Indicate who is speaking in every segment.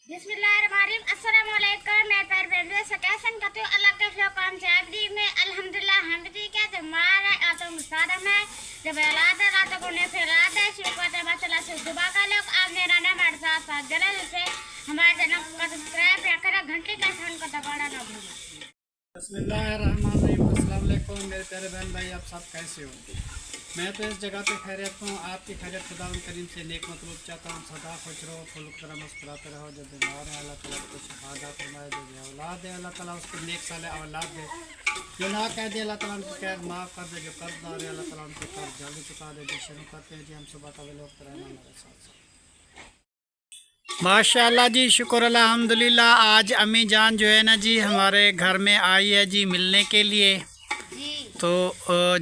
Speaker 1: बिस्मिल्लाहिर्रहमानिर्रहीम। अस्सलाम वालेकुम। मैं परवेज़ से कैसन करती हूँ अल्लाह के शुक्र से अब्दी में अल्हम्दुलिल्लाह हमदी क्या जमाना आता मुसादा में जब औलाद है रात को ने फैलाद है शुक्र है माशाल्लाह से सुबह का लोग आप मेरा नाम हमारे साथ जल्द से हमारे चैनल को सब्सक्राइब या करें घंटी का साउंड को दबाना ना भूलें।
Speaker 2: बिस्मिल्लाहिर्रहमानिर्रहीम। अस्सलाम वालेकुम मेरे प्यारे बहन भाई, आप सब कैसे हो? मैं तो इस जगह पे खैरियत हूँ। आपकी खैरियत खुदा करीम से नेक मतलूब चाहता हूँ। सदा खुश रहो, फुल तरह मुस्कुराते रहो। जो बीमार है अल्लाह ताला को शफादा फरमाए, जो औलाद है अल्लाह ताला उसको नेक साले औलाद दे, जो ना कह दे अल्लाह ताला उनकी कैद माफ़ कर दे, जो कर्जदार है अल्लाह ताला उनके कर्ज जल्दी चुका दे। जो शुरू करते हैं जी हम सुबह का लोग रहना मेरे साथ माशाअल्लाह जी, शुक्र अल्हम्दुलिल्लाह। आज अम्मी जान जो है ना जी हमारे घर में आई है जी मिलने के लिए। तो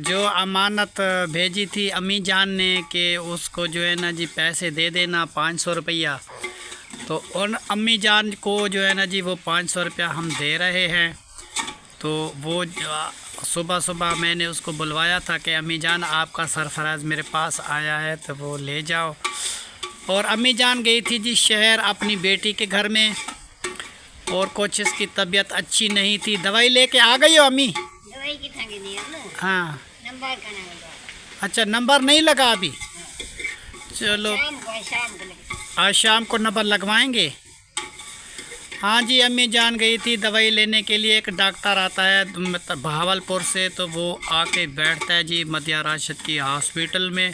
Speaker 2: जो अमानत भेजी थी अम्मी जान ने कि उसको जो है ना जी पैसे दे देना 500 रुपया, तो उन अम्मी जान को जो है ना जी वो 500 रुपया हम दे रहे हैं। तो वो सुबह सुबह मैंने उसको बुलवाया था कि अम्मी जान आपका सरफराज मेरे पास आया है तो वो ले जाओ। और अम्मी जान गई थी जी शहर अपनी बेटी के घर में, और कुछ इसकी तबीयत अच्छी नहीं थी। दवाई लेके आ गई हो अम्मी? हाँ, अच्छा नंबर नहीं लगा अभी? चलो आज शाम को नंबर लगवाएंगे। हाँ जी, अम्मी जान गई थी दवाई लेने के लिए। एक डॉक्टर आता है भावलपुर से, तो वो आके बैठता है जी मध्य राशिद की हॉस्पिटल में।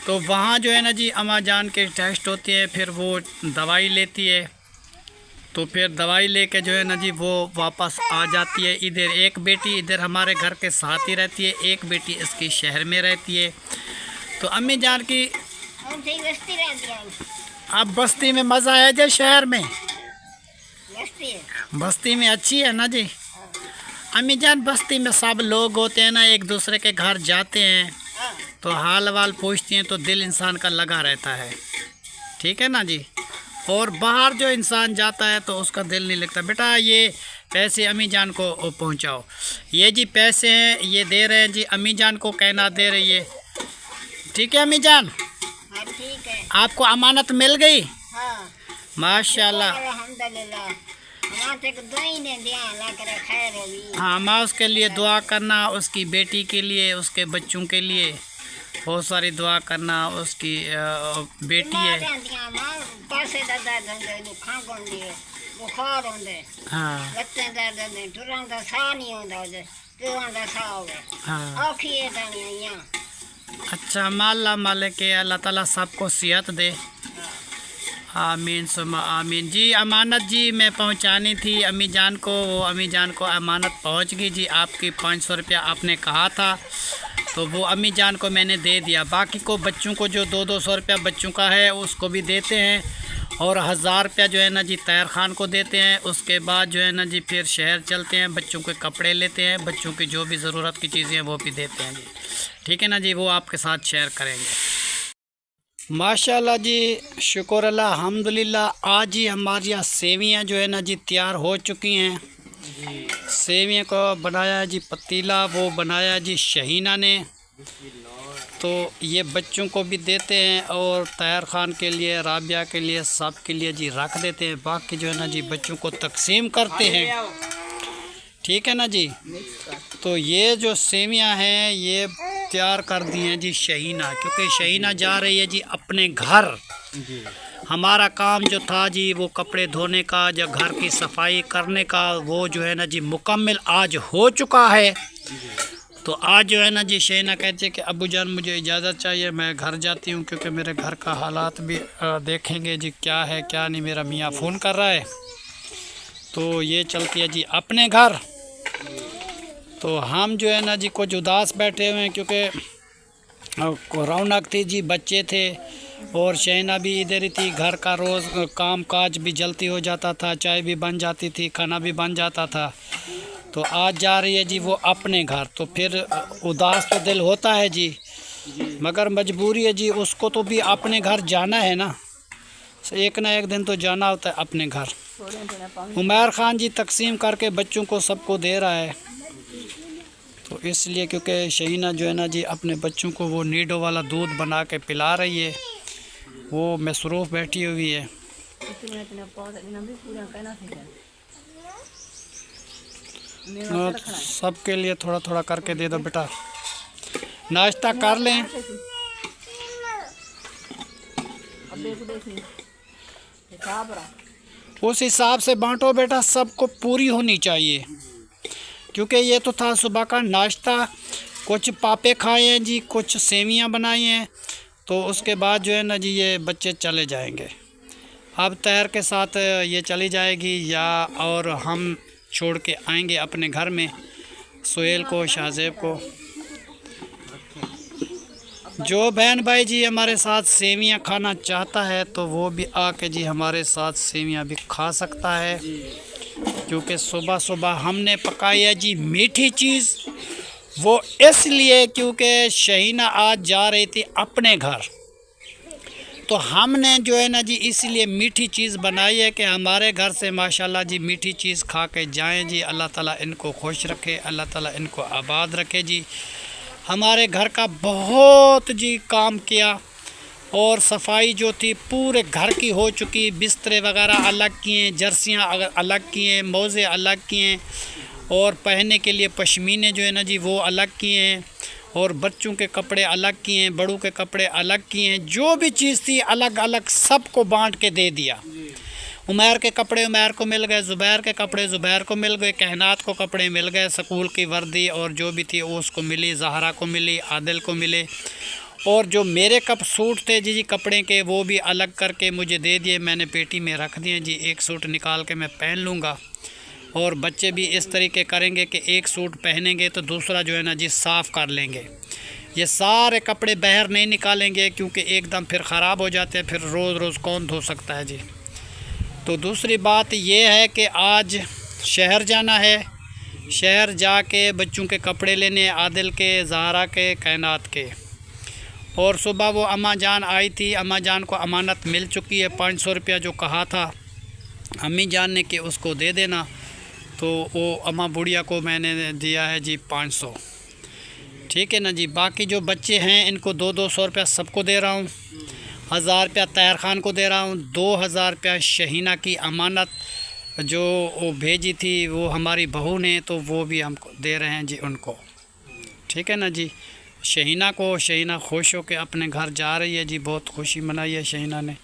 Speaker 2: तो वहाँ जो है ना जी अम्मा जान के टेस्ट होते हैं, फिर वो दवाई लेती है। तो फिर दवाई लेके जो है ना जी वो वापस आ जाती है। इधर एक बेटी इधर हमारे घर के साथ ही रहती है, एक बेटी इसकी शहर में रहती है। तो अम्मी जान की अब बस्ती में मज़ा है जी, शहर में बस्ती में अच्छी है ना जी। अम्मी जान बस्ती में सब लोग होते हैं ना, एक दूसरे के घर जाते हैं तो हाल वाल पूछती हैं, तो दिल इंसान का लगा रहता है, ठीक है ना जी। और बाहर जो इंसान जाता है तो उसका दिल नहीं लगता। बेटा ये पैसे अम्मी जान को पहुंचाओ। ये जी पैसे हैं, ये दे रहे हैं जी अम्मी जान को, कहना दे रही है। ठीक है अम्मी जान?
Speaker 1: हाँ ठीक है।
Speaker 2: आपको अमानत मिल गई?
Speaker 1: हाँ
Speaker 2: माशाल्लाह। हाँ, माँ उसके लिए दुआ करना, उसकी बेटी के लिए, उसके बच्चों के लिए बहुत सारी दुआ करना। उसकी बेटी है। हाँ हाँ, अच्छा माला माले के अल्लाह ताला सबको सेहत दे। आमीन सुमा आमीन जी। अमानत जी मैं पहुंचानी थी अम्मी जान को, वो अम्मी जान को अमानत पहुंच गई जी। आपकी 500 रुपया आपने कहा था, तो वो अम्मी जान को मैंने दे दिया। बाकी को बच्चों को जो 200 रुपया बच्चों का है उसको भी देते हैं, और 1000 रुपया जो है ना जी तैर खान को देते हैं। उसके बाद जो है ना जी फिर शहर चलते हैं, बच्चों के कपड़े लेते हैं, बच्चों की जो भी ज़रूरत की चीज़ें हैं वो भी देते हैं जी। ठीक है ना जी, वो आपके साथ शेयर करेंगे। माशाल्लाह जी, शुक्र अल्हम्दुलिल्लाह। आज ही हमारी यहाँ सेवियाँ जो है ना जी तैयार हो चुकी हैं। सेवियाँ को बनाया जी पतीला, वो बनाया जी शहीना ने। तो ये बच्चों को भी देते हैं, और तैयार खान के लिए, राबिया के लिए, सब के लिए जी रख देते हैं। बाकी जो है ना जी बच्चों को तकसीम करते हैं, ठीक है ना जी। तो ये जो सेवियाँ हैं ये तैयार कर दी हैं जी शहीना, क्योंकि शहीना जा रही है जी अपने घर। हमारा काम जो था जी वो कपड़े धोने का, जो घर की सफाई करने का, वो जो है ना जी मुकम्मल आज हो चुका है। तो आज जो है ना जी शहीना कहती है कि अब्बू जान मुझे इजाज़त चाहिए, मैं घर जाती हूँ, क्योंकि मेरे घर का हालात भी देखेंगे जी क्या है क्या नहीं। मेरा मियाँ फ़ोन कर रहा है, तो ये चलती है जी अपने घर। तो हम जो है ना जी कुछ उदास बैठे हुए हैं, क्योंकि रौनक थी जी, बच्चे थे, और शहीना भी इधर ही थी। घर का रोज़ काम काज भी जल्दी हो जाता था, चाय भी बन जाती थी, खाना भी बन जाता था। तो आज जा रही है जी वो अपने घर, तो फिर उदास तो दिल होता है जी, मगर मजबूरी है जी, उसको तो भी अपने घर जाना है ना, एक ना एक दिन तो जाना होता है अपने घर। उमर ख़ान जी तकसीम करके बच्चों को सबको दे रहा है, तो इसलिए क्योंकि शहीना जो है ना जी अपने बच्चों को वो नीडो वाला दूध बना के पिला रही है, वो मसरूफ़ बैठी हुई है। सबके लिए थोड़ा थोड़ा करके दे दो बेटा, नाश्ता कर लें। उस हिसाब से बांटो बेटा, सबको पूरी होनी चाहिए, क्योंकि ये तो था सुबह का नाश्ता। कुछ पापे खाए हैं जी, कुछ सेवियां बनाई हैं, तो उसके बाद जो है ना जी ये बच्चे चले जाएंगे। अब तैर के साथ ये चली जाएगी या और हम छोड़ के आएंगे अपने घर में सुहेल को, शाहजेब को। जो बहन भाई जी हमारे साथ सेवियां खाना चाहता है तो वो भी आके जी हमारे साथ सेवियां भी खा सकता है, क्योंकि सुबह सुबह हमने पकाई है जी मीठी चीज़। वो इसलिए क्योंकि शहीना आज जा रही थी अपने घर, तो हमने जो है ना जी इसलिए मीठी चीज़ बनाई है कि हमारे घर से माशाल्लाह जी मीठी चीज़ खा के जाएँ जी। अल्लाह ताला इनको खुश रखे, अल्लाह ताला इनको आबाद रखे जी। हमारे घर का बहुत जी काम किया और सफाई जो थी पूरे घर की हो चुकी। बिस्तरे वगैरह अलग किए, जर्सियाँ अलग किए, मोज़े अलग किए और पहनने के लिए पश्मीने जो है ना जी वो अलग किए हैं और बच्चों के कपड़े अलग किए हैं, बड़ों के कपड़े अलग किए हैं। जो भी चीज़ थी अलग अलग सबको बांट के दे दिया। उमैर के कपड़े उमैर को मिल गए, ज़ुबैर के कपड़े ज़ुबैर को मिल गए, कहनात को कपड़े मिल गए, स्कूल की वर्दी और जो भी थी वो उसको मिली, ज़हरा को मिली, आदिल को मिले। और जो मेरे कप सूट थे जी कपड़े के वो भी अलग करके मुझे दे दिए, मैंने पेटी में रख दिए जी। एक सूट निकाल के मैं पहन लूँगा और बच्चे भी इस तरीके करेंगे कि एक सूट पहनेंगे तो दूसरा जो है ना जी साफ़ कर लेंगे। ये सारे कपड़े बाहर नहीं निकालेंगे क्योंकि एकदम फिर ख़राब हो जाते हैं, फिर रोज़ रोज़ कौन धो सकता है जी। तो दूसरी बात ये है कि आज शहर जाना है, शहर जाके बच्चों के कपड़े लेने, आदिल के, ज़हरा के, कायनात के। और सुबह वो अम्मा जान आई थी, अम्मा जान को अमानत मिल चुकी है। 500 रुपया जो कहा था अम्मी जान ने कि उसको दे देना, तो वो अम्मा बुढ़िया को मैंने दिया है जी 500। ठीक है ना जी। बाकी जो बच्चे हैं इनको 200 रुपया सबको दे रहा हूँ, 1000 रुपया तैयार खान को दे रहा हूँ, 2000 रुपया शहीना की अमानत जो वो भेजी थी वो हमारी बहू ने, तो वो भी हमको दे रहे हैं जी उनको। ठीक है ना जी। शहीना को, शहीना खुश हो के अपने घर जा रही है जी, बहुत खुशी मनाई है शहीना ने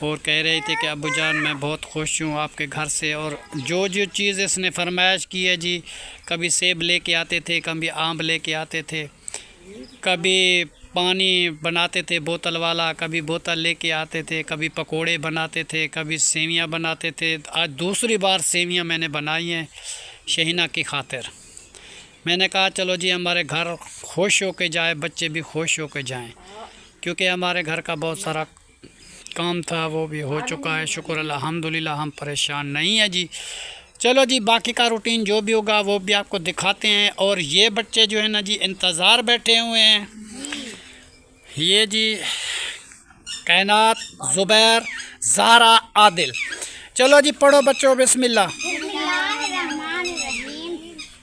Speaker 2: और कह रही थी कि अब्बू जान मैं बहुत खुश हूँ आपके घर से। और जो जो चीज़ इसने फरमाइश की है जी, कभी सेब लेके आते थे, कभी आम लेके आते थे, कभी पानी बनाते थे बोतल वाला, कभी बोतल लेके आते थे, कभी पकोड़े बनाते थे, कभी सेवियां बनाते थे। आज दूसरी बार सेवियां मैंने बनाई हैं शहीना की खातिर। मैंने कहा चलो जी हमारे घर खुश हो के जाए, बच्चे भी खुश हो के जाएँ, क्योंकि हमारे घर का बहुत सारा काम था वो भी हो चुका है, शुक्र अल्हम्दुलिल्लाह, हम परेशान नहीं हैं जी। चलो जी बाकी का रूटीन जो भी होगा वो भी आपको दिखाते हैं। और ये बच्चे जो है ना जी इंतज़ार बैठे हुए हैं, ये जी कायनात, ज़ुबैर, ज़हरा, आदिल। चलो जी पढ़ो बच्चों बिस्मिल्लाह।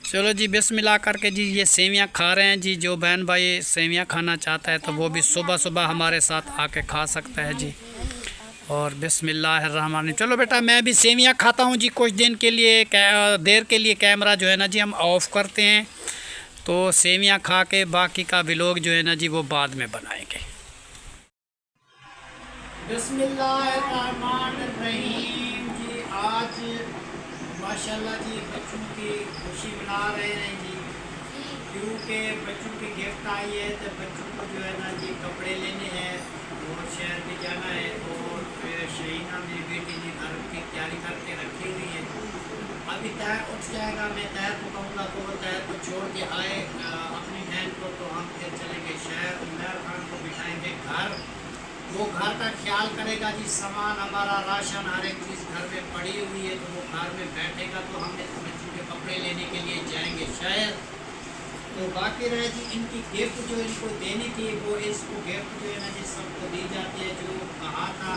Speaker 2: चलो जी बिस्मिल्लाह करके जी ये सेवियां खा रहे हैं जी। जो बहन भाई सेवियां खाना चाहता है तो वो भी सुबह सुबह हमारे साथ आके खा सकता है जी। और बिस्मिल्लाहिर्रहमानिर्रहीम। चलो बेटा मैं भी सेवियां खाता हूँ जी कुछ दिन के लिए, देर के लिए कैमरा जो है ना जी हम ऑफ़ करते हैं, तो सेवियां खा के बाकी का व्लॉग जो है ना जी वो बाद में बनाएंगे। बिस्मिल्लाहिर्रहमानिर्रहीम जी। आज माशाल्लाह जी बच्चों की खुशी मना रहे हैं जी, क्योंकि बच्चों की गिफ्ट आई है तो बच्चों को जो है ना जी कपड़े लेने हैं और शहर में जाना है। और फिर शहीना मेरी बेटी ने घर की तैयारी करके रखी हुई है। अभी तैर उठ जाएगा, मैं तैर को कहूँगा तो वो तैर को छोड़ के आए अपनी बहन को, तो हम फिर चलेंगे शहर। उमैर खान को बिठाएंगे घर, वो घर का ख्याल करेगा जी। सामान हमारा राशन हर एक चीज़ घर में पड़ी हुई है, तो वो घर में बैठेगा। तो हम बच्चों के कपड़े लेने के लिए जाएंगे शहर। तो बाकी रहे जी इनकी गिफ्ट जो इनको देनी थी, वो इसको गिफ्ट जो है ना जी सबको दी जाती है। जो कहा था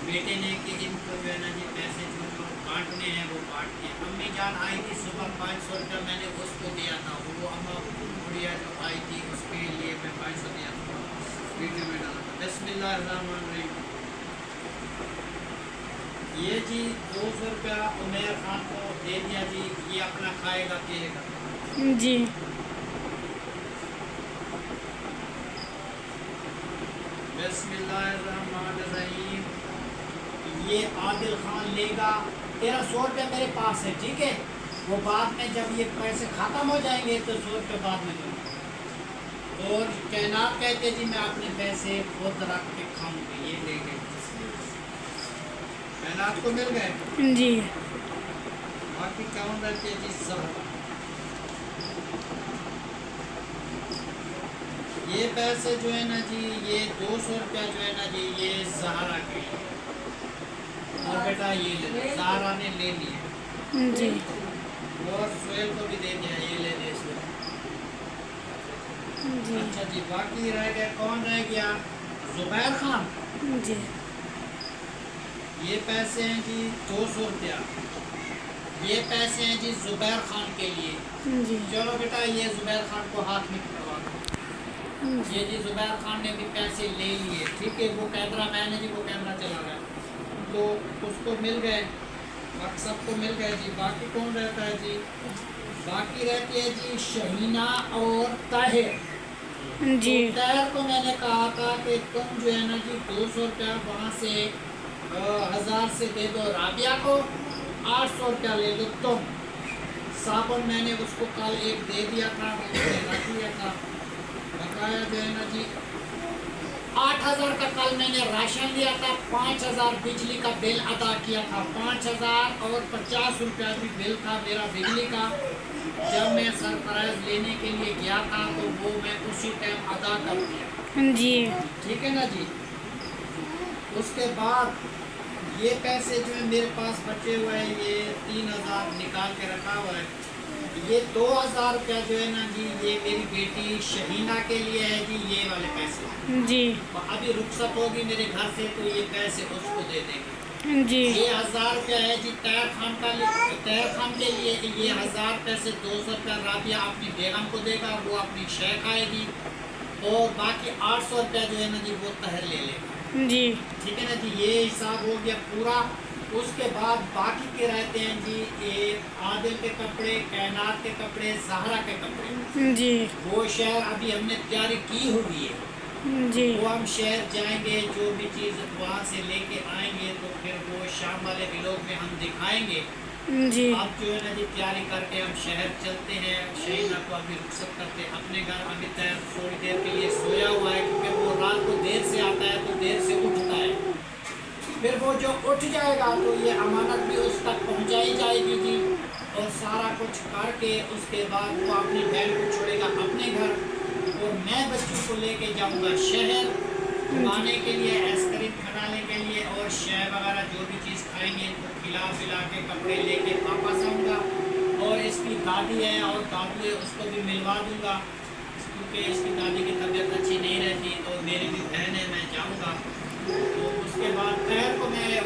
Speaker 2: बेटे ने कि इनको जो है ना जी पैसे जो बांटने हैं वो बांटने। अम्मी जान आई थी सुबह, 500 रुपया मैंने उसको दिया था। वो अम्मा बुढ़िया जो आई थी उसके लिए मैं 500 दिया था, वीडियो में डाला था। बिस्मिल्लाहिर्रहमानिर्रहीम। ये जी 200 रुपया उमैर खान को दे दिया जी, ये अपना खाएगा पिएगा।
Speaker 1: जी
Speaker 2: बिस्मिल्लाहिर्रहमानिर्रहीम। ये आदिल खान लेगा 1300 रुपये मेरे पास है, ठीक है। वो बाद में जब ये पैसे ख़त्म हो जाएंगे तो 100 रुपये बाद में दूँगा। और कैनात कहते जी मैं अपने पैसे खुद रख के खाऊंगी, ये ले गए कैनात को मिल गए
Speaker 1: जी।
Speaker 2: बाकी कौन रहते जी ज़हरा। ये पैसे जो है ना जी, ये 200 रुपया जो है ना जी, ये ज़हरा के लिए। और बेटा ये ले, ज़हरा ने ले लिए
Speaker 1: जी
Speaker 2: और सोहेल को भी दे दिया, ये ले ले इसमें।
Speaker 1: जी
Speaker 2: अच्छा जी, बाकी रह गया, कौन रह गया? जुबैर खान।
Speaker 1: जी
Speaker 2: ये पैसे हैं जी 200 रुपया, ये पैसे हैं जी जुबैर खान के लिए।
Speaker 1: जी
Speaker 2: चलो बेटा ये जुबैर खान को हाथ में पकड़वा दो। ये जी जुबैर खान ने भी पैसे ले लिए, ठीक है। वो कैमरा मैन है जी, वो कैमरा चला रहा है तो उसको मिल गए, बाकी सबको मिल गए जी। बाकी कौन रहता है जी? बाकी रहती है जी शहीना और ताहिर।
Speaker 1: जी
Speaker 2: तो ताहिर को मैंने कहा था कि तुम जो है ना जी 200 रुपया वहाँ से 1000 से दे दो राबिया को, 800 रुपया ले लो तुम। साबुन मैंने उसको कल एक दे दिया था, उसने रख लिया था। बकाया जो है ना जी 8000 का कल मैंने राशन लिया था, 5000 बिजली का बिल अदा किया था, 5000 और 50 रुपया भी बिल था मेरा बिजली का। जब मैं सरप्राइज लेने के लिए गया था तो वो मैं उसी टाइम अदा कर दिया,
Speaker 1: जी
Speaker 2: ठीक है ना जी। उसके बाद ये पैसे जो है मेरे पास बचे हुए हैं, ये 3000 निकाल के रखा हुआ है। ये 2000 रुपया जो है ना जी, ये मेरी बेटी शहीना के लिए है जी, ये वाले पैसे।
Speaker 1: जी
Speaker 2: अभी रुखसत होगी मेरे घर से तो ये पैसे उसको दे देंगे।
Speaker 1: जी
Speaker 2: ये 1000 रुपया है जी तैर खान के लिए। ये 1000 पैसे 200 रुपया राबिया अपनी बेगम को देगा, वो अपनी शय खाएगी। और बाकी 800 रुपया जो है ना जी वो तहर ले लेगा,
Speaker 1: जी
Speaker 2: ठीक है ना जी। ये हिसाब हो गया पूरा। उसके बाद बाकी के रहते हैं जी ये आदिल के कपड़े, कैनात के कपड़े, ज़हरा के कपड़े।
Speaker 1: जी
Speaker 2: वो शहर अभी हमने तैयारी की हुई है,
Speaker 1: जी
Speaker 2: वो हम शहर जाएंगे, जो भी चीज़ वहाँ से लेके आएंगे तो फिर वो शाम वाले व्लॉग में हम दिखाएंगे।
Speaker 1: जी
Speaker 2: अब जो है ना जी तैयारी करके हम शहर चलते हैं। शहीना को अभी रुखसत करते हैं अपने घर। अभी तैयार थोड़ी देर के लिए सोया हुआ है क्योंकि वो रात को देर से आता है तो देर से उठता है। फिर वो जो उठ जाएगा तो ये अमानत भी उस तक पहुँचाई जाएगी जी। और सारा कुछ करके उसके बाद वो अपनी बहन को छोड़ेगा अपने घर और मैं बच्चों को लेके जाऊंगा शहर घुमाने के लिए, आइसक्रीम खाने के लिए और चाय वगैरह जो भी चीज़ खाएंगे तो खिला पिला के कपड़े लेके वापस आऊँगा। और इसकी दादी है और दादू है उसको भी मिलवा दूँगा क्योंकि इसकी दादी की तबीयत अच्छी नहीं रहती। तो मेरी भी बहन है, मैं जाऊँगा। तो उसके बाद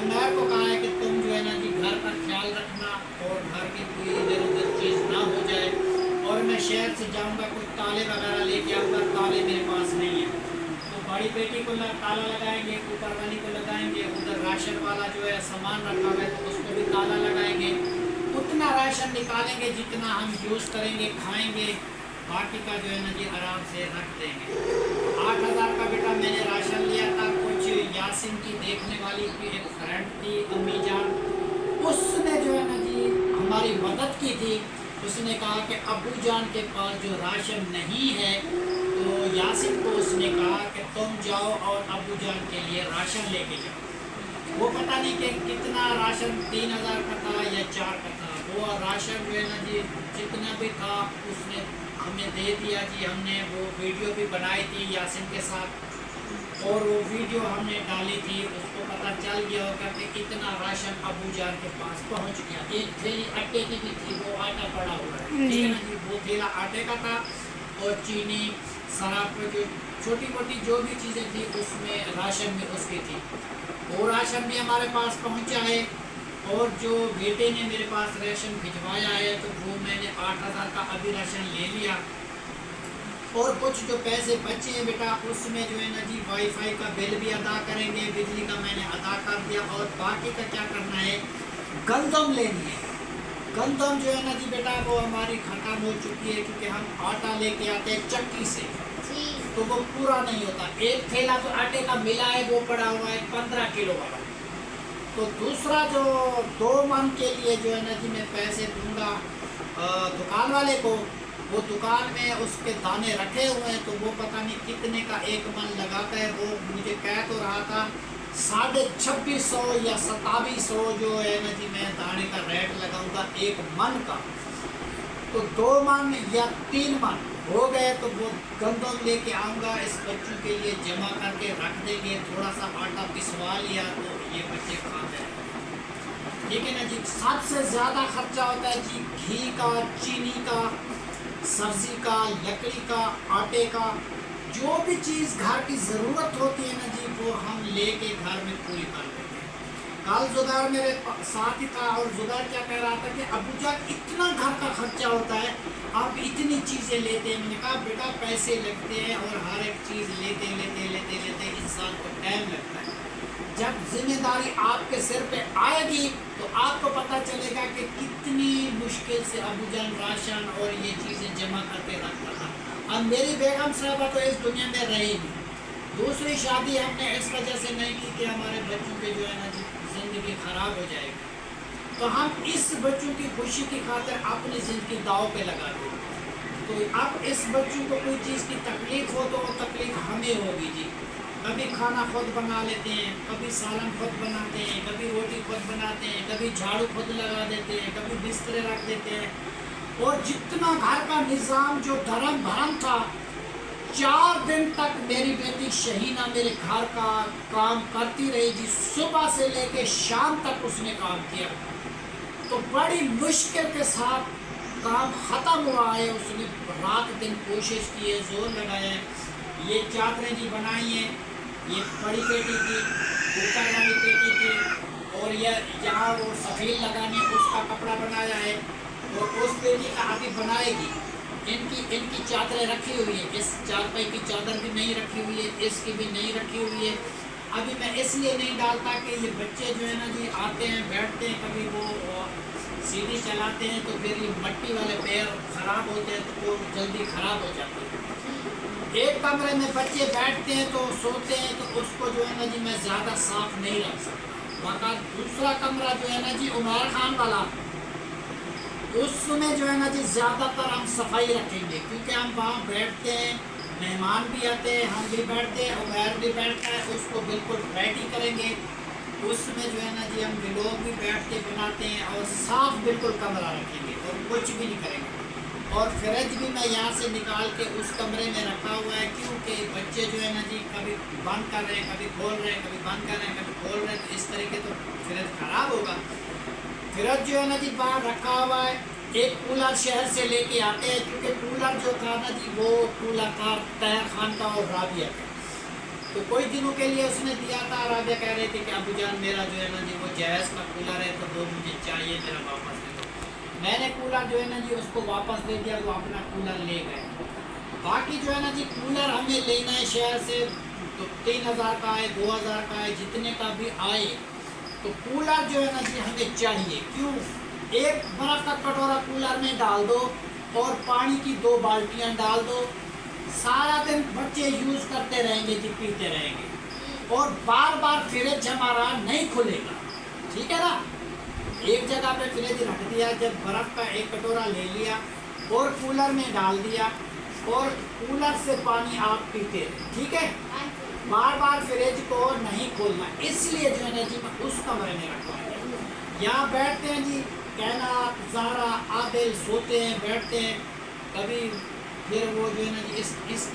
Speaker 2: उमैर को कहा है कि तुम जो है ना जी घर का ख्याल रखना और घर की कोई इधर उधर चीज़ ना हो जाए। और मैं शहर से जाऊंगा, कुछ ताले वगैरह लेके आऊँगा, ताले मेरे पास नहीं है। तो बड़ी बेटी को ताला लगाएंगे, ऊपर वाली को लगाएंगे, उधर राशन वाला जो है सामान रखा हुआ है तो उसको भी ताला लगाएंगे। उतना राशन निकालेंगे जितना हम यूज़ करेंगे, खाएँगे, बाकी का जो है ना जी आराम से रख देंगे। 8000 का बेटा मैंने राशन लिया था। कुछ यासिन की देखने वाली की एक फ्रेंड थी अम्मी जान, उसने जो है ना जी हमारी मदद की थी। उसने कहा कि अब्बू जान के पास जो राशन नहीं है तो यासिन को उसने कहा कि तुम जाओ और अब्बू जान के लिए राशन लेके जाओ। वो पता नहीं कि कितना राशन 3000 का था या 4 का था। वो राशन जो है ना जी जितना भी था उसने हमें दे दिया जी। हमने वो वीडियो भी बनाई थी यासिन के साथ और वो वीडियो हमने डाली थी। उसको पता चल गया होगा कि कितना राशन अबू जान के पास पहुंच गया। एक थैली आटे की भी थी, वो आटा पड़ा हुआ है, ठीक है ना जी। वो थैला आटे का था और चीनी शराब जो छोटी मोटी जो भी चीज़ें थी उसमें राशन में उसकी थी। वो राशन भी हमारे पास पहुंचा है। और जो बेटे ने मेरे पास राशन भिजवाया है तो वो मैंने 8000 का अभी राशन ले लिया। और कुछ जो पैसे बचे हैं बेटा उसमें जो है ना जी वाईफाई का बिल भी अदा करेंगे, बिजली का मैंने अदा कर दिया। और बाकी का क्या करना है, गंदम लेनी है। गंदम जो है ना जी बेटा वो हमारी खत्म हो चुकी है, क्योंकि हम आटा लेके आते हैं चक्की से, तो वो पूरा नहीं होता। एक थैला तो आटे का मिला है वो पड़ा हुआ है 15 किलो वाला। तो दूसरा जो 2 मन के लिए जो है ना जी मैं पैसे दूंगा दुकान वाले को, वो दुकान में उसके दाने रखे हुए हैं, तो वो पता नहीं कितने का 1 मन लगाता है। वो मुझे कह तो रहा था 2650 या 2700 जो है ना जी मैं दाने का रेट लगाऊंगा 1 मन का। तो 2 मन या 3 मन हो गए तो वो गंदम लेके आऊँगा, इस बच्चों के लिए जमा करके रख देंगे। थोड़ा सा आटा पिसवा लिया तो ये बच्चे खाते हैं, ठीक है ना जी। सबसे ज़्यादा खर्चा होता है जी घी का, चीनी का, सब्ज़ी का, लकड़ी का, आटे का। जो भी चीज़ घर की ज़रूरत होती है ना जी वो हम लेके घर में पूरी कर लेते हैं। कल जुगार मेरे साथ ही था और जुगार क्या कह रहा था कि अबू जान इतना घर का खर्चा होता है, आप इतनी चीज़ें लेते हैं। मैंने कहा बेटा पैसे लगते हैं और हर एक चीज़ लेते लेते लेते लेते इंसान को टाइम लगता है। जब जिम्मेदारी आपके सिर पे आएगी तो आपको पता चलेगा कि कितनी मुश्किल से अबू जान राशन और ये चीज़ें जमा करके रखता था। अब मेरी बेगम साहबा तो इस दुनिया में रही नहीं। दूसरी शादी हमने इस वजह से नहीं की कि हमारे बच्चों के जो है ना ज़िंदगी ख़राब हो जाएगी, तो हम इस बच्चों की खुशी की खातिर अपनी ज़िंदगी दाव पे लगा दें। तो अब इस बच्चों को कोई चीज़ की तकलीफ़ हो तो वो तकलीफ़ हमें होगी जी। कभी खाना खुद बना लेते हैं, कभी सालन खुद बनाते हैं, कभी रोटी खुद बनाते हैं, कभी झाड़ू खुद लगा देते हैं, कभी बिस्तरे रख देते हैं। और जितना घर का निज़ाम जो धर्म भरम था, 4 दिन तक मेरी बेटी शहीना मेरे घर का काम करती रही जी। सुबह से लेके शाम तक उसने काम किया, तो बड़ी मुश्किल के साथ काम ख़त्म हुआ है। उसने रात दिन कोशिश की है, जोर लगाया है। ये चादरें जी बनाई हैं, ये बड़ी बेटी की, ऊपर वाली बेटी की, और ये यहाँ वो सफ़ेद लगाने उसका कपड़ा बनाया है, और उस बेटी का अभी बनाएगी। इनकी चादरें रखी हुई है, इस चारपाई की चादर भी नहीं रखी हुई है, इसकी भी नहीं रखी हुई है। अभी मैं इसलिए नहीं डालता कि ये बच्चे जो है ना जी आते हैं बैठते हैं, कभी वो सीढ़ी चलाते हैं तो फिर ये मट्टी वाले पैर ख़राब होते हैं, तो वो जल्दी ख़राब हो जाते हैं। एक कमरे में बच्चे बैठते हैं तो सोते हैं, तो उसको जो है ना जी मैं ज़्यादा साफ़ नहीं रख सकता। वहाँ दूसरा कमरा जो है ना जी उमर खान वाला, उसमें जो है ना जी ज़्यादातर हम सफाई रखेंगे, क्योंकि हम वहाँ बैठते हैं, मेहमान भी आते हैं, हम भी बैठते हैं, उमर भी बैठता है, उसको बिल्कुल रेडी करेंगे। उसमें जो है ना जी हम लोग भी बैठ के बनाते हैं और साफ़ बिल्कुल कमरा रखेंगे और कुछ भी नहीं करेंगे। और फ्रिज भी मैं यहाँ से निकाल के उस कमरे में रखा हुआ है, क्योंकि बच्चे जो है ना जी कभी बंद कर रहे हैं, कभी खोल रहे हैं, कभी बंद कर रहे हैं, कभी खोल रहे हैं, तो इस तरीके तो फ्रिज ख़राब होगा। फ्रिज जो है ना जी बाहर रखा हुआ है। एक कूलर शहर से लेके आते हैं, क्योंकि कूलर जो था ना जी वो कूलर था तैर खान का और राबिया का, तो कोई दिनों के लिए उसने दिया था। राबिया कह रहे थे कि अबू जान मेरा जो है ना जी वो जैज़ का कूलर है, तो वो मुझे चाहिए, मेरा वापस दे दो। मैंने कूलर जो है ना जी उसको वापस दे दिया, वो अपना कूलर ले गए। बाकी जो है ना जी कूलर हमें लेना है शहर से, तो 3000 का है, 2000 का है, जितने का भी आए, तो कूलर जो है ना जी हमें चाहिए। क्यों? एक बर्फ़ का कटोरा कूलर में डाल दो और पानी की 2 बाल्टियाँ डाल दो, सारा दिन बच्चे यूज़ करते रहेंगे जी, पीते रहेंगे, और बार बार फ्रिज हमारा नहीं खुलेगा, ठीक है ना। एक जगह पे फ्रिज रख दिया, जब बर्फ़ का एक कटोरा ले लिया और कूलर में डाल दिया, और कूलर से पानी आप पीते रहे, ठीक है। बार बार फ्रिज को नहीं खोलना, इसलिए जो है ना जी मैं उस कमरे में रखा है। यहाँ बैठते हैं जी, कहना ज़ारा आदिल सोते हैं, बैठते हैं, कभी फिर वो जो है ना जी इस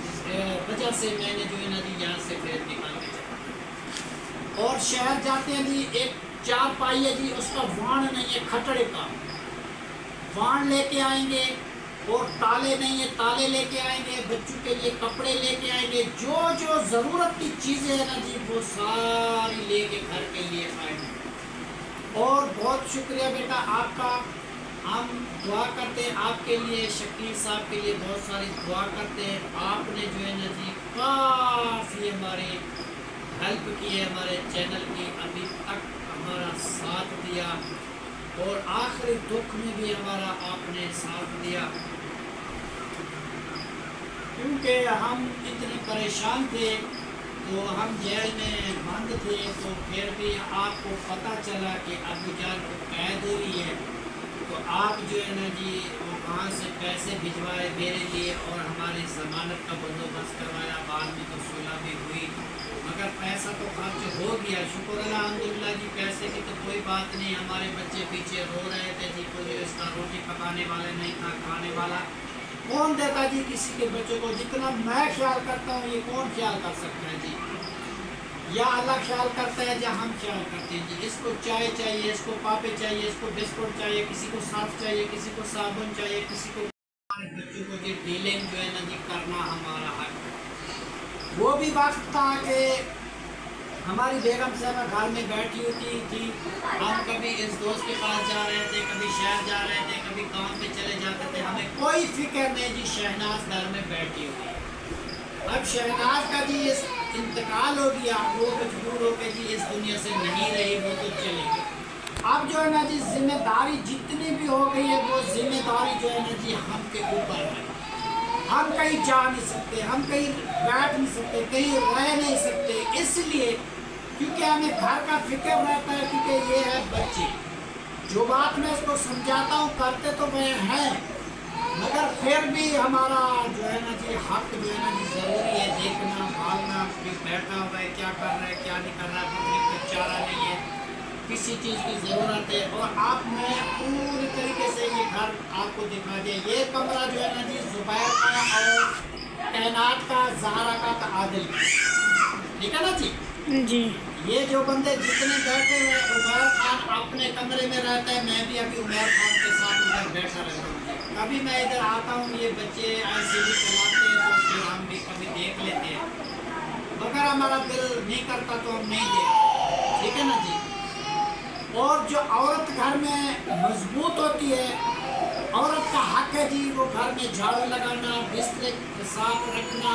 Speaker 2: वजह से मैंने जो है ना जी यहाँ से फ्रिज निकाल के चला। और शहर जाते हैं जी, एक चारपाई है जी, उसका वाण नहीं है, खटड़े का वाण लेके आएंगे, और ताले नहीं है, ताले लेके आएंगे, बच्चों के लिए कपड़े लेके आएंगे, जो जो ज़रूरत की चीज़ें हैं ना जी वो सारी लेके घर के लिए आएंगे। और बहुत शुक्रिया बेटा आपका, हम दुआ करते हैं आपके लिए, शकील साहब के लिए बहुत सारी दुआ करते हैं। आपने जो है ना जी काफ़ी हमारी हेल्प की है, हमारे चैनल की, अभी तक हमारा साथ दिया और आखिरी दुख में भी हमारा आपने साथ दिया, क्योंकि हम इतने परेशान थे। तो हम जेल में बंद थे, तो फिर भी आपको पता चला कि अबू जान को कैद हुई है, तो आप जो है ना जी वो वहाँ से पैसे भिजवाए मेरे लिए और हमारी ज़मानत का बंदोबस्त करवाया। बाद में तो सुलह भी हुई, मगर पैसा तो खर्च हो गया। शुक्र अल्हम्दुलिल्लाह जी, पैसे की तो कोई बात नहीं। हमारे बच्चे पीछे रो रहे थे जी, कोई इसका रोटी पकाने वाला नहीं था, खाने वाला कौन देता जी किसी के बच्चों को। जितना मैं ख्याल करता हूँ ये कौन ख्याल कर सकता है जी, या अल्लाह ख्याल करता है या हम ख्याल करते हैं जी। इसको चाय चाहिए, इसको पापे चाहिए, इसको बिस्कुट चाहिए, किसी को सर्फ चाहिए, किसी को साबुन चाहिए, किसी को। हमारे बच्चों को जी डीलिंग जो है ना जी करना हमारा हक। वो भी वक्त था कि हमारी बेगम साहबा घर में बैठी होती थी, हम कभी इस दोस्त के पास जा रहे थे, कभी शहर जा रहे थे, कभी काम पे चले जाते थे, हमें कोई फिक्र नहीं जी शहनाज घर में बैठी हुई है। अब शहनाज का जी इस इंतकाल हो गया, वो मजबूर हो के जी इस दुनिया से नहीं रही, वो तो चली गई। अब जो है ना जी जिम्मेदारी जितनी भी हो गई है, वो जिम्मेदारी जो है ना जी हम के ऊपर है। हम कहीं जा नहीं सकते, हम कहीं बैठ नहीं सकते, कहीं रह नहीं सकते, इसलिए क्योंकि हमें घर का फिक्र रहता है, क्योंकि ये है बच्चे। जो बात मैं इसको समझाता हूँ करते तो वह हैं, मगर फिर भी हमारा जो है ना जी हक जो है ना जी ज़रूरी है देखना, भालना कि बैठा हुआ है, क्या कर रहा है, क्या नहीं कर रहा है, तकलीफ का चारा नहीं है, किसी चीज़ की ज़रूरत है। और आप मैं पूरी तरीके से ये घर आपको दिखा दिया। ये कमरा जो है ना जी ज़ुबैर का और तैनात का, ज़हरा का आदिल का, ठीक है ना जी।
Speaker 3: जी
Speaker 2: ये जो बंदे जितने बैठे हुए, उमर खान अपने कमरे में रहता है, मैं भी अभी उमर खान के साथ उधर बैठा रहता हूँ। कभी मैं इधर आता हूँ, ये बच्चे ऐसे भी चलाते हैं, तो फिर हम भी कभी देख लेते हैं, मगर हमारा दिल नहीं करता तो हम नहीं देखते, ठीक है ना जी। और जो औरत घर में मजबूत होती है, औरत का हक है जी वो घर में झाड़ू लगाना, बिस्तर साफ रखना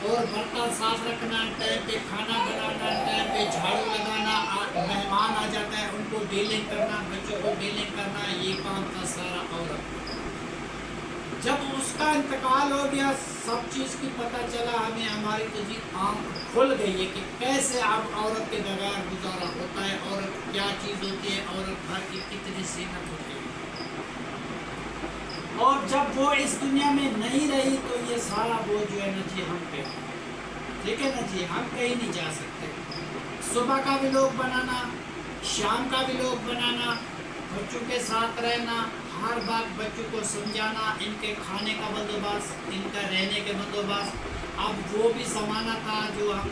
Speaker 2: और बर्तन साफ रखना, टाइम पे खाना बनाना, टाइम पे झाड़ू लगाना, मेहमान आ जाता है उनको डीलिंग करना, बच्चों को डीलिंग करना, ये काम था सारा औरत। जब उसका इंतकाल हो गया, सब चीज़ की पता चला हमें, हमारी तो जी आँख खुल गई है कि कैसे अब औरत के बगैर गुजारा होता है, औरत क्या चीज़ होती है, औरत घर की कितनी सीनत होती है। और जब वो इस दुनिया में नहीं रही तो ये सारा बोझ जो है ना जी हम पे, ठीक है ना जी। हम कहीं नहीं जा सकते, सुबह का भी लोग बनाना, शाम का भी लोग बनाना, बच्चों के साथ रहना, हर बात बच्चों को समझाना, इनके खाने का बंदोबस्त, इनका रहने के बंदोबस्त। अब वो भी ज़माना था जो हम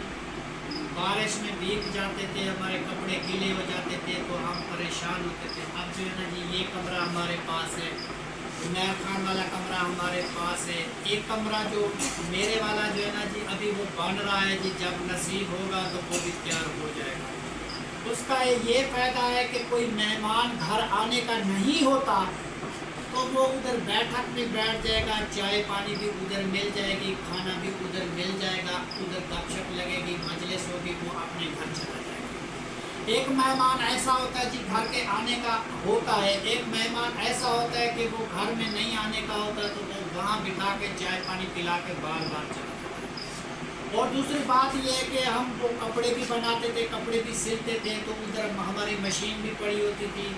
Speaker 2: बारिश में भीग जाते थे, हमारे कपड़े गीले हो जाते थे तो हम परेशान होते थे। अब जो है ना जी ये कमरा हमारे पास है, उमर खान वाला कमरा हमारे पास है, एक कमरा जो मेरे वाला जो है ना जी अभी वो बन रहा है जी, जब नसीब होगा तो वो भी तैयार हो जाएगा। उसका ये फ़ायदा है कि कोई मेहमान घर आने का नहीं होता तो वो उधर बैठक में बैठ जाएगा, चाय पानी भी उधर मिल जाएगी, खाना भी उधर मिल जाएगा, उधर गपशप लगेगी, मजलिस होगी, वो अपने घर चला जाएगा। एक मेहमान ऐसा होता है जी घर के आने का होता है, एक मेहमान ऐसा होता है कि वो घर में नहीं आने का होता है, तो वो वहाँ बिठा के चाय पानी पिला के बार बार चला जाता है। और दूसरी बात ये है कि हम वो कपड़े भी बनाते थे, कपड़े भी सिलते थे, तो उधर हमारी मशीन भी पड़ी होती थी,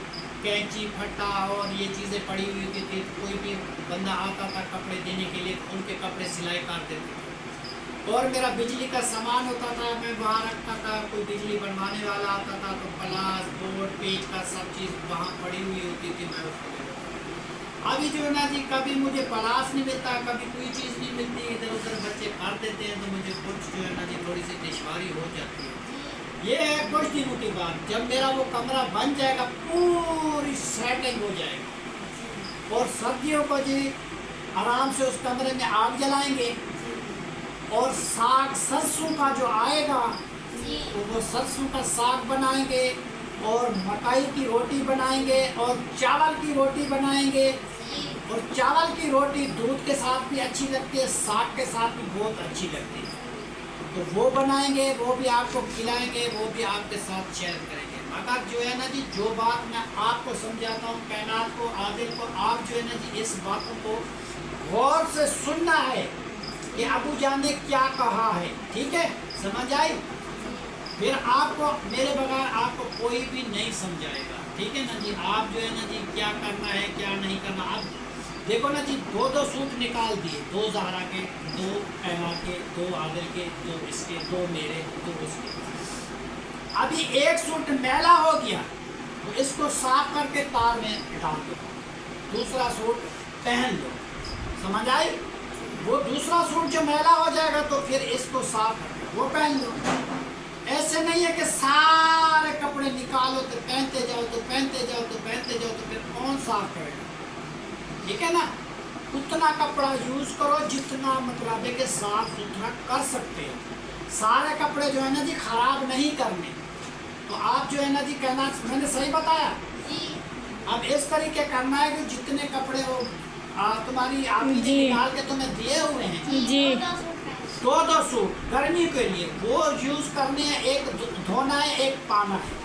Speaker 2: कैंची फट्टा और ये चीज़ें पड़ी हुई होती थी। कोई भी बंदा आता था कपड़े देने के लिए, उनके कपड़े सिलाई कर देते थे। और मेरा बिजली का सामान होता था, मैं वहाँ रखता था, कोई बिजली बनवाने वाला आता था तो प्लास बोर्ड पेज का सब चीज़ वहाँ पड़ी हुई होती थी, मैं उसको देता था। अभी जो है ना जी कभी मुझे प्लास नहीं मिलता, कभी कोई चीज़ नहीं मिलती, इधर उधर बच्चे कर देते हैं, तो मुझे कुछ जो है ना जी थोड़ी सी दुश्वारी हो जाती है। ये है कुछ दिनों की बात, जब मेरा वो कमरा बन जाएगा, पूरी सेटिंग हो जाएगी, और सर्दियों को जी आराम से उस कमरे में आग जलाएंगे, और साग सरसों का जो आएगा तो वो सरसों का साग बनाएंगे, और मकई की रोटी बनाएंगे और चावल की रोटी बनाएंगे। और चावल की रोटी दूध के साथ भी अच्छी लगती है, साग के साथ भी बहुत अच्छी लगती है। तो वो बनाएंगे, वो भी आपको खिलाएंगे, वो भी आपके साथ शेयर करेंगे। मगर जो है ना जी, जो बात मैं आपको समझाता हूँ, कायनात को, आदिल को, आप जो है ना जी इस बातों को गौर से सुनना है कि अबू जान ने क्या कहा है। ठीक है, समझ आई? फिर आपको मेरे बगैर आपको कोई भी नहीं समझाएगा। ठीक है ना जी? आप जो है ना जी क्या करना है क्या नहीं करना। आप देखो ना जी, 2-2 सूट निकाल दिए, 2 ज़हरा के, 2 कायनात के, 2 आदिल के, 2 इसके, 2 मेरे, 2 उसके। अभी एक सूट मैला हो गया तो इसको साफ करके तार में डाल दो, दूसरा सूट पहन लो। समझ आई? वो दूसरा सूट जो मैला हो जाएगा तो फिर इसको साफ करके वो पहन लो। ऐसे नहीं है कि सारे कपड़े निकालो तो पहनते जाओ, तो पहनते जाओ, तो पहनते जाओ, तो फिर कौन साफ करेगा? ठीक है ना? उतना कपड़ा यूज करो जितना मतलब है कि साफ सुथरा कर सकते हो। सारे कपड़े जो है ना जी खराब नहीं करने। तो आप जो है ना जी कहना, मैंने सही बताया? अब इस तरीके करना है कि जितने कपड़े हो तुम्हारी आपकी निकाल के तुम्हें दिए हुए हैं
Speaker 1: जी,
Speaker 2: 2-2 सूट गर्मी के लिए वो यूज करने हैं। एक धोना है, एक पाना है।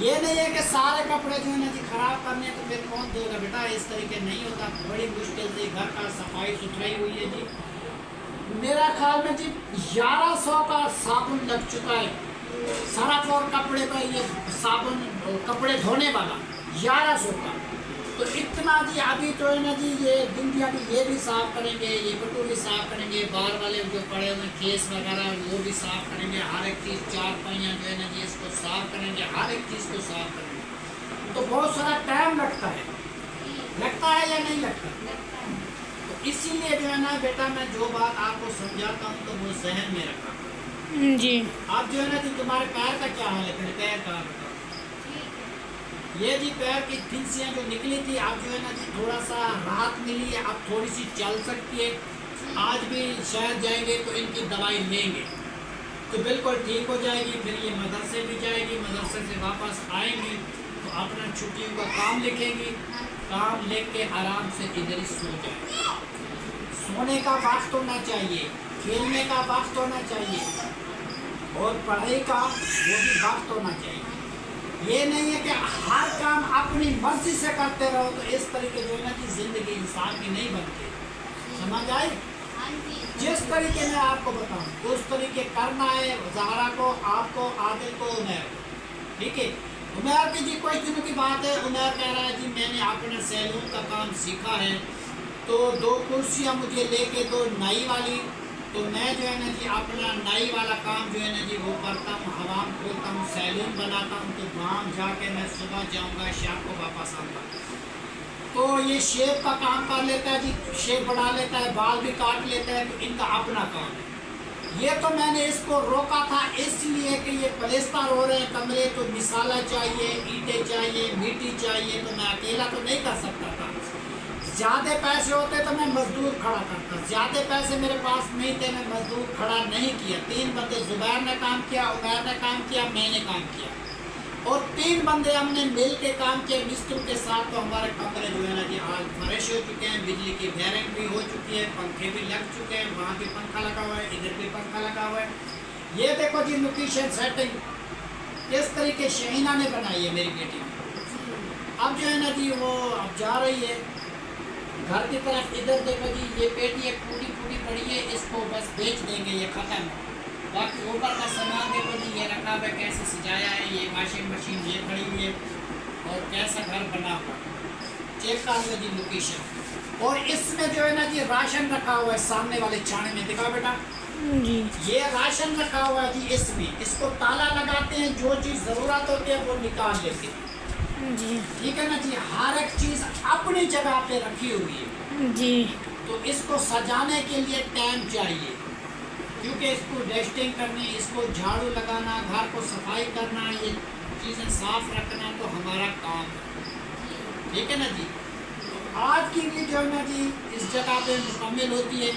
Speaker 2: ये नहीं है कि सारे कपड़े जो है ना जी खराब करने हैं तो फिर कौन धोगा बेटा? इस तरीके नहीं होता। बड़ी मुश्किल से घर का सफाई सुथराई हुई है जी। मेरा ख्याल में जी 1100 का साबुन लग चुका है, सरफ और कपड़े का ये साबुन कपड़े धोने वाला 1100 का। तो इतना जी अभी तो है ना जी ये दिन दिहाड़ी ये भी साफ करेंगे, ये बटू भी साफ करेंगे, बाल वाले जो पड़े हुए केस वगैरह वो भी साफ करेंगे। हर एक चीज़, 4 पहिया जो है ना जी इसको साफ करेंगे, हर एक चीज़ को साफ करेंगे। तो बहुत सारा टाइम लगता है या नहीं लगता? तो इसीलिए जो है ना बेटा, मैं जो बात आपको समझाता हूँ तो वो जहन में रखा
Speaker 1: जी।
Speaker 2: आप जो है ना जी तुम्हारे पैर का क्या हाल है? फिर पैर का बताओ। ये जी पैर की फिंसियाँ जो निकली थी, आप जो है ना जी थोड़ा सा राहत मिली है, आप थोड़ी सी चल सकती है। आज भी शायद जाएंगे तो इनकी दवाई लेंगे तो बिल्कुल ठीक हो जाएगी। फिर ये मदरसे भी जाएगी, मदरसे से वापस आएंगी तो अपना छुट्टियों का काम लिखेंगी, काम लिख के आराम से इधर ही सो जाएंगे। सोने का वक्त होना चाहिए, खेलने का वक्त होना चाहिए और पढ़ाई का वो भी वक्त होना चाहिए। ये नहीं है कि हर काम अपनी मर्जी से करते रहो, तो इस तरीके जो है ना कि जिंदगी इंसान की नहीं बनती। समझ आई? जिस तरीके मैं आपको बताऊं उस तरीके करना है ज़हरा को, आपको, आदिल को, उमैर को। ठीक है? उमैर की जी कुछ दिनों की बात है, उमैर कह रहा है जी मैंने अपना सैलून का काम सीखा है तो 2 कुर्सियाँ मुझे लेके दो नाई वाली। तो मैं जो है ना जी अपना नाई वाला काम जो है ना जी वो करता हूँ, हवाम खोलता हूँ, सैलून बनाता हूँ। तो गाँव जाके मैं सुबह जाऊँगा, शाम को वापस आऊँगा। तो ये शेव का काम कर लेता है जी, शेव बढ़ा लेता है, बाल भी काट लेता है। तो इनका अपना काम है। ये तो मैंने इसको रोका था इसलिए कि ये पलेस्तर हो रहे हैं कमरे, तो मिसाला चाहिए, ईंटें चाहिए, मिट्टी चाहिए। तो मैं अकेला तो नहीं कर सकता था। ज़्यादा पैसे होते तो मैं मजदूर खड़ा करता, ज़्यादा पैसे मेरे पास नहीं थे, मैं मजदूर खड़ा नहीं किया। 3 बंदे, जुबैर ने काम किया, उमैर ने काम किया, मैंने काम किया और 3 बंदे हमने मिल के काम किया मिस्त्री के साथ। तो हमारे कमरे जो है ना जी आज फ्रेश हो चुके हैं, बिजली की वायरिंग भी हो चुकी है, पंखे भी लग चुके हैं, वहाँ भी पंखा लगा हुआ है, इधर भी पंखा लगा हुआ है। ये देखो जी लोकेशन सेटिंग किस तरीके शहीना ने बनाई है मेरी बेटी। अब जो है ना जी वो अब जा रही है घर की तरफ। इधर देखो जी ये पेटी एक टूटी पड़ी है, इसको बस बेच देंगे, ये ख़त्म। बाकी ऊपर का सामान देखो जी ये रखा हुआ है, कैसे सजाया है, ये वॉशिंग मशीन ये खड़ी हुई है और कैसा घर बना हुआ। चेक कर लो जी लोकेशन। और इसमें जो है ना जी राशन रखा हुआ है, सामने वाले छाने में दिखा बेटा
Speaker 1: जी।
Speaker 2: ये राशन रखा हुआ है जी। इसमें इसको ताला लगाते हैं, जो चीज़ ज़रूरत होती है वो निकाल लेते हैं
Speaker 1: जी।
Speaker 2: ठीक है ना जी? हर एक चीज़ अपनी जगह पे रखी हुई है
Speaker 1: जी।
Speaker 2: तो इसको सजाने के लिए टाइम चाहिए, क्योंकि इसको डस्टिंग करनी, इसको झाड़ू लगाना, घर को सफाई करना, ये चीज़ें साफ रखना तो हमारा काम है। ठीक है ना जी? तो आज की भी जो है ना जी इस जगह पे मुकम्मल होती है।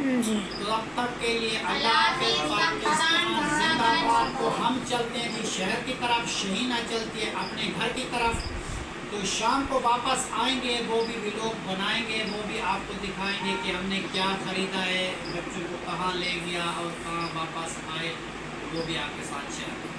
Speaker 1: जी।
Speaker 2: तो अब तक के लिए अल्लाह हाफ़िज़, पाकिस्तान जिंदाबाद। तो हम चलते हैं जी शहर की तरफ, शहीना चलती है अपने घर की तरफ। तो शाम को वापस आएंगे, वो भी व्लॉग बनाएंगे, वो भी आपको दिखाएंगे कि हमने क्या ख़रीदा है, बच्चों को कहाँ ले गया और कहाँ वापस आए, वो भी आपके साथ शेयर करेंगे।